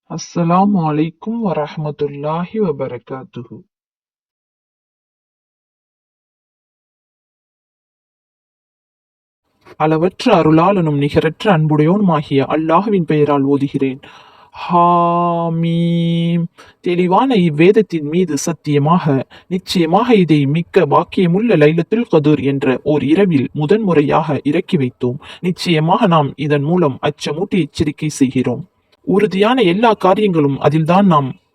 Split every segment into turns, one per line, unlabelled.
அஸ்ஸலாமு அலைக்கும் வரஹ்மத்துல்லாஹி வபரகாத்துஹு. அளவற்ற அருளாளனும் நிகரற்ற அன்புடையோனுமாகிய அல்லாஹ்வின் பெயரால் ஓதுகிறேன். ஹாமீம். தெளிவான இவ்வேதத்தின் மீது சத்தியமாக, நிச்சயமாக இதை மிக்க பாக்கியமுள்ள லைலத்துல் கதுர் என்ற ஓர் இரவில் முதன்முறையாக இறக்கி வைத்தோம். நிச்சயமாக நாம் இதன் மூலம் அச்சமூட்டி எச்சரிக்கை செய்கிறோம். உறுதியான எல்லா காரியங்களும் அதில்தான்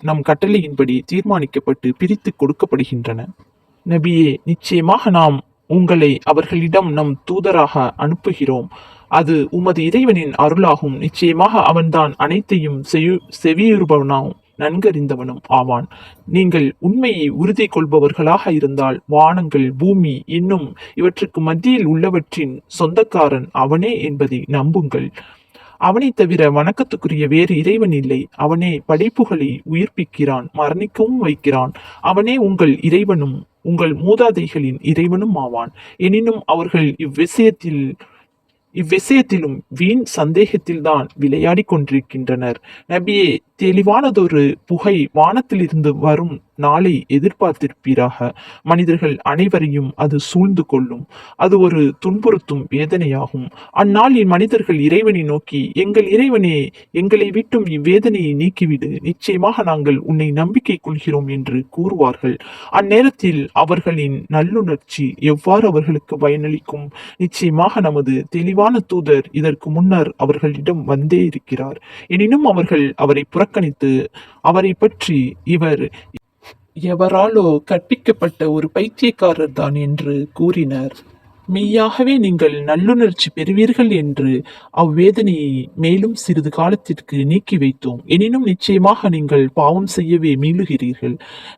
நம் கட்டளையின்படி தீர்மானிக்கப்பட்டு பிரித்துக் கொடுக்கப்படுகின்றன. நபியே, நிச்சயமாக நாம் உங்களை அவர்களிடம் நம் தூதராக அனுப்புகிறோம். அது உமது இறைவனின் அருளாகும். நிச்சயமாக அவன்தான் அனைத்தையும் செவியுறுபவனாம் நன்கறிந்தவனும் ஆவான். நீங்கள் உண்மையை உறுதி கொள்பவர்களாக இருந்தால் வானங்கள், பூமி இன்னும் இவற்றுக்கு மத்தியில் உள்ளவற்றின் சொந்தக்காரன் அவனே என்பதை நம்புங்கள். அவனைத் தவிர வணக்கத்துக்குரிய வேறு இறைவன் இல்லை. அவனே படைப்புகளை உயிர்ப்பிக்கிறான், மரணிக்கவும் வைக்கிறான். அவனே உங்கள் இறைவனும் உங்கள் மூதாதைகளின் இறைவனும் ஆவான். எனினும் அவர்கள் இவ்விஷயத்திலும் வீண் சந்தேகத்தில்தான் விளையாடிக் கொண்டிருக்கின்றனர். நபியே, தெளிவானதொரு புகை வானத்திலிருந்து வரும் நாளை எதிர்பார்த்திருப்பீராக. மனிதர்கள் அனைவரையும் அது சூழ்ந்து கொள்ளும். அது ஒரு துன்புறுத்தும் வேதனையாகும். அந்நாளில் மனிதர்கள் இறைவனை நோக்கி, எங்கள் இறைவனே, எங்களை விட்டும் இவ்வேதனையை நீக்கிவிடு. நிச்சயமாக நாங்கள் உன்னை நம்பிக்கை கொள்கிறோம் என்று கூறுவார்கள். அந்நேரத்தில் அவர்களின் நல்லுணர்ச்சி எவ்வாறு அவர்களுக்கு பயனளிக்கும்? நிச்சயமாக நமது தெளிவான தூதர் இதற்கு முன்னர் அவர்களிடம் வந்தே இருக்கிறார். எனினும் அவர்கள் அவரை புறக்கணித்து அவரை பற்றி இவர் எவராலோ கற்பிக்கப்பட்ட ஒரு பைத்தியக்காரர் தான் என்று கூறினர். மெய்யாகவே நீங்கள் நல்லுணர்ச்சி பெறுவீர்கள் என்று அவ்வேதனையை மேலும் சிறிது காலத்திற்கு நீக்கி வைத்தோம். எனினும் நிச்சயமாக நீங்கள் பாவம் செய்யவே மீளுகிறீர்கள்.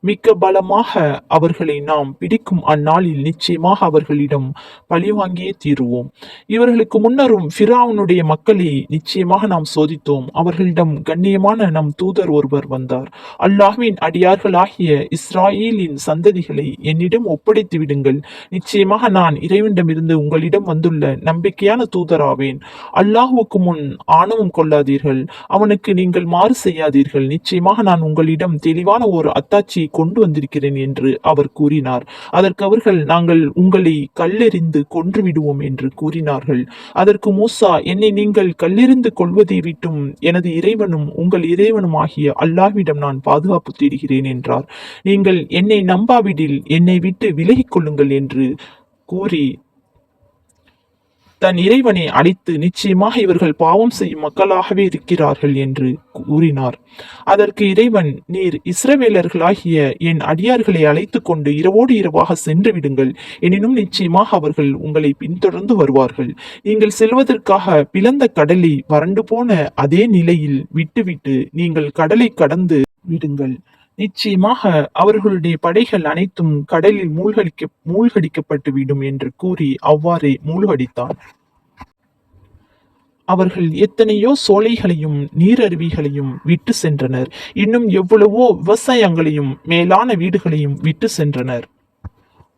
மிக்க பலமாக அவர்களை நாம் பிடிக்கும் அந்நாளில் நிச்சயமாக அவர்களிடம் பழிவாங்கியே தீருவோம். இவர்களுக்கு முன்னரும் ஃபிரவுனுடைய மக்களை நிச்சயமாக நாம் சோதித்தோம். அவர்களிடம் கண்ணியமான நம் தூதர் ஒருவர் வந்தார். அல்லாஹ்வின் அடியார்களாகிய இஸ்ராயேலின் சந்ததிகளை என்னிடம் ஒப்படைத்து விடுங்கள். நிச்சயமாக நான் இறைவனிடமிருந்து உங்களிடம் வந்துள்ள நம்பிக்கையான தூதராவேன். அல்லாஹ்வுக்கு முன் ஆணவம் கொள்ளாதீர்கள். அவனுக்கு நீங்கள் மாறு செய்யாதீர்கள். நிச்சயமாக நான் உங்களிடம் தெளிவான ஒரு அத்தாட்சியை கொண்டு வந்திருக்கிறேன் என்று அவர் கூறினார். அதற்கு அவர்கள், நாங்கள் உங்களை கல்லெறிந்து கொன்று விடுவோம் என்று கூறினார்கள். அதற்கு மூசா, என்னை நீங்கள் கல்லெறிந்து கொள்வதை விட்டும் எனது இறைவனும் உங்கள் இறைவனும் ஆகிய அல்லாஹ்விடம் நான் பாதுகாப்பு தேடுகிறேன் என்றார். நீங்கள் என்னை நம்பாவிடில் என்னை விட்டு விலகிக் கொள்ளுங்கள் என்று கூறி தன் இறைவனை அழைத்து, நிச்சயமாக இவர்கள் பாவம் செய்யும் மக்களாகவே இருக்கிறார்கள் என்று கூறினார். அதற்கு இறைவன், நீர் இஸ்ரவேலர்களாகிய என் அடியார்களை அழைத்து கொண்டு இரவோடு இரவாக சென்று விடுங்கள். எனினும் நிச்சயமாக அவர்கள் உங்களை பின்தொடர்ந்து வருவார்கள். நீங்கள் செல்வதற்காக பிளந்த கடலை வறண்டு போன அதே நிலையில் விட்டுவிட்டு நீங்கள் கடலை கடந்து விடுங்கள். நிச்சயமாக அவர்களுடைய படைகள் அனைத்தும் கடலில் மூழ்கடிக்கப்பட்டுவிடும் என்று கூறி அவ்வாறே மூழ்கடித்தான். அவர்கள் எத்தனையோ சோலைகளையும் நீரருவிகளையும் விட்டு சென்றனர். இன்னும் எவ்வளவோ விவசாயங்களையும் மேலான வீடுகளையும் விட்டு சென்றனர்.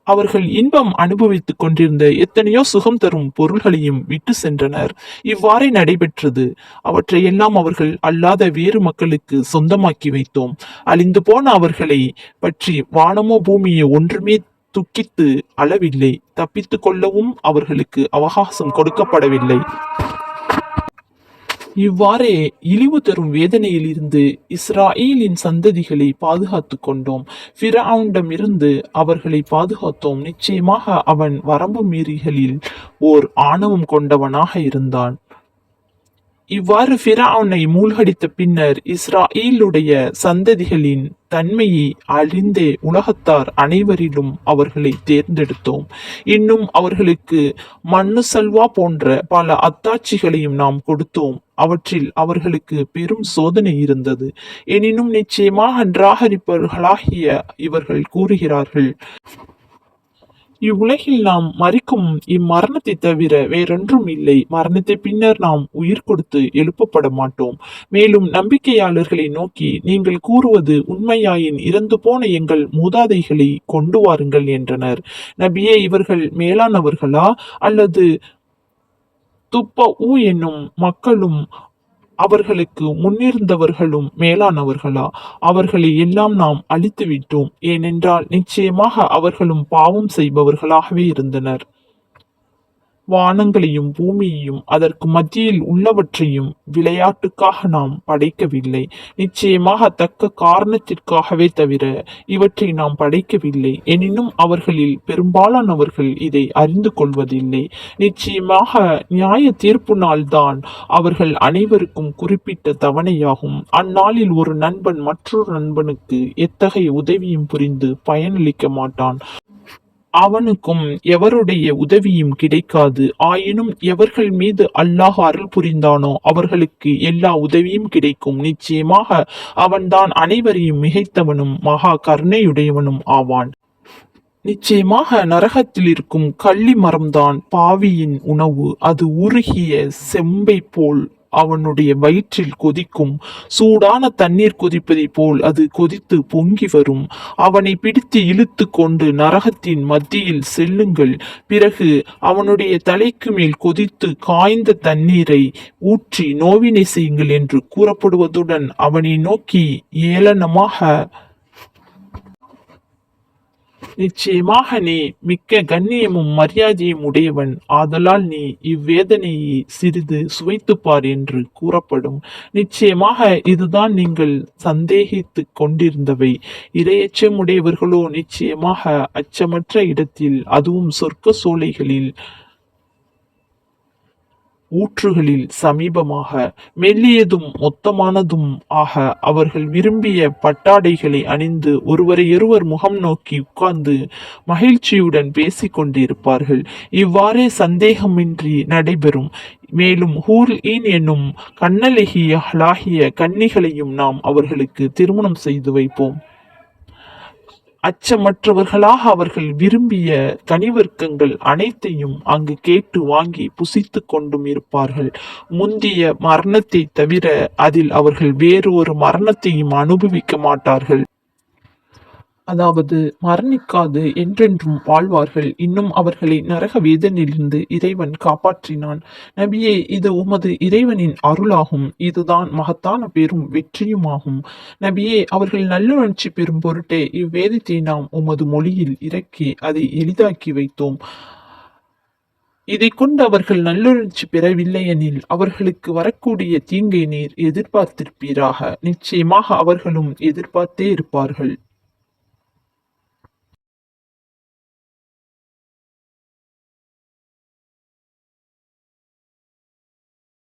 அவர்கள் இன்பம் அனுபவித்துக் கொண்டிருந்த எத்தனையோ சுகம் தரும் பொருள்களையும் விட்டு சென்றனர். இவ்வாறே நடைபெற்றது. அவற்றையெல்லாம் அவர்கள் அல்லாத வேறு மக்களுக்கு சொந்தமாக்கி வைத்தோம். அழிந்து போன அவர்களை பற்றி வானமோ பூமியோ ஒன்றுமே துக்கித்து அளவில்லை. தப்பித்துக் கொள்ளவும் அவர்களுக்கு அவகாசம் கொடுக்கப்படவில்லை. இவ்வாறே இழிவு தரும் வேதனையில் இருந்து இஸ்ராயேலின் சந்ததிகளை பாதுகாத்துக் கொண்டோம். ஃபிரவுனிடமிருந்து அவர்களை பாதுகாத்தோம். நிச்சயமாக அவன் வரம்பு மீறிகளில் ஓர் ஆணவம் கொண்டவனாக இருந்தான். இவ்வாறு ஃபிரவுனை மூழ்கடித்த பின்னர் இஸ்ராயேலுடைய சந்ததிகளின் தன்மையை அழிந்தே உலகத்தார் அனைவரிலும் அவர்களை தேர்ந்தெடுத்தோம். இன்னும் அவர்களுக்கு மண்ணு சல்வா போன்ற பல அத்தாட்சிகளையும் நாம் கொடுத்தோம். அவற்றில் அவர்களுக்கு பெரும் சோதனை இருந்தது. எனினும் நிச்சயமாக நிராகரிப்பவர்களாகிய இவர்கள் கூறுகிறார்கள், இவ்வுலகில் நாம் மறிக்கும் இம்மரணத்தை தவிர வேறொன்றும் இல்லை. மரணத்தை பின்னர் நாம் உயிர் கொடுத்து எழுப்பப்பட மாட்டோம். மேலும் நம்பிக்கையாளர்களை நோக்கி, நீங்கள் கூறுவது உண்மையாயின் இறந்து போன எங்கள் மூதாதைகளை கொண்டு வாருங்கள் என்றனர். நபியே, இவர்கள் மேலானவர்களா? அல்லது துப்ப என்னும் மக்களும் அவர்களுக்கு முன்னிருந்தவர்களும் மேலானவர்களா? அவர்களை எல்லாம் நாம் அழித்து விட்டோம். ஏனென்றால் நிச்சயமாக அவர்களும் பாவம் செய்பவர்களாகவே இருந்தனர். வானங்களையும் பூமியையும் அதற்கு மத்தியில் உள்ளவற்றையும் விளையாட்டுக்காக நாம் படைக்கவில்லை. நிச்சயமாக தக்க காரணத்திற்காகவே தவிர இவற்றை நாம் படைக்கவில்லை. எனினும் அவர்களில் பெரும்பாலானவர்கள் இதை அறிந்து கொள்வதில்லை. நிச்சயமாக நியாய தீர்ப்பு நாள்தான் அவர்கள் அனைவருக்கும் குறிப்பிட்ட தவணையாகும். அந்நாளில் ஒரு நண்பன் மற்றொரு நண்பனுக்கு எத்தகைய உதவியும் புரிந்து பயனளிக்க மாட்டான். அவனுக்கும் எவருடைய உதவியும் கிடைக்காது. ஆயினும் எவர்கள் மீது அல்லாஹ் அருள் புரிந்தானோ அவர்களுக்கு எல்லா உதவியும் கிடைக்கும். நிச்சயமாக அவன்தான் அனைவரையும் மிகைத்தவனும் மகா கருணையுடையவனும் ஆவான். நிச்சயமாக நரகத்தில் இருக்கும் கள்ளி மரம்தான் பாவியின் உணவு. அது உருகிய செம்பை போல் அவனுடைய வயிற்றில் கொதிக்கும். சூடான தண்ணீர் கொதிப்பதைப் போல் அது கொதித்து பொங்கி வரும். அவனை பிடித்து இழுத்து கொண்டு நரகத்தின் மத்தியில் செல்லுங்கள். பிறகு அவனுடைய தலைக்கு மேல் கொதித்து காய்ந்த தண்ணீரை ஊற்றி நோவினை செய்யுங்கள் என்று கூறப்படுவதுடன் அவனை நோக்கி ஏளனமாக, நிச்சயமாக நீ மிக்க கண்ணியமும் மரியாதையும் உடையவன், ஆதலால் நீ இவ்வேதனையை சிறிது சுவைத்துப்பார் என்று கூறப்படும். நிச்சயமாக இதுதான் நீங்கள் சந்தேகித்துக் கொண்டிருந்தவை. இரையச்சமுடையவர்களோ நிச்சயமாக அச்சமற்ற இடத்தில், அதுவும் சொர்க்க சோலைகளில் ஊற்றுகளில் சமீபமாக, மெல்லியதும் மொத்தமானதும் ஆக அவர்கள் விரும்பிய பட்டாடைகளை அணிந்து ஒருவரையொருவர் முகம் நோக்கி உட்கார்ந்து மகிழ்ச்சியுடன் பேசிக் கொண்டிருப்பார்கள். இவ்வாறே சந்தேகமின்றி நடைபெறும். மேலும் ஹூர் ஈன் என்னும் கண்ணழகியலாகிய கன்னிகளையும் நாம் அவர்களுக்கு திருமணம் செய்து வைப்போம். அச்சமற்றவர்களாக அவர்கள் விரும்பிய கனிவர்க்கங்கள் அனைத்தையும் அங்கு கேட்டு வாங்கி புசித்துக் கொண்டும் இருப்பார்கள். முந்திய மரணத்தை தவிர அதில் அவர்கள் வேறு ஒரு மரணத்தையும் அனுபவிக்க மாட்டார்கள். அதாவது மரணிக்காது என்றென்றும் வாழ்வார்கள். இன்னும் அவர்களை நரக வேதனையிலிருந்து இறைவன் காப்பாற்றினான். நபியே, இது உமது இறைவனின் அருளாகும். இதுதான் மகத்தான பெரும் வெற்றியுமாகும். நபியே, அவர்கள் நல்லுணர்ச்சி பெறும் பொருட்டே இவ்வேதத்தை நாம் உமது மொழியில் இறக்கி அதை எளிதாக்கி வைத்தோம். இதை கொண்டு அவர்கள் நல்லுணர்ச்சி பெறவில்லையெனில் அவர்களுக்கு வரக்கூடிய தீங்கை நீர் எதிர்பார்த்திருப்பீராக. நிச்சயமாக அவர்களும் எதிர்பார்த்தே இருப்பார்கள்.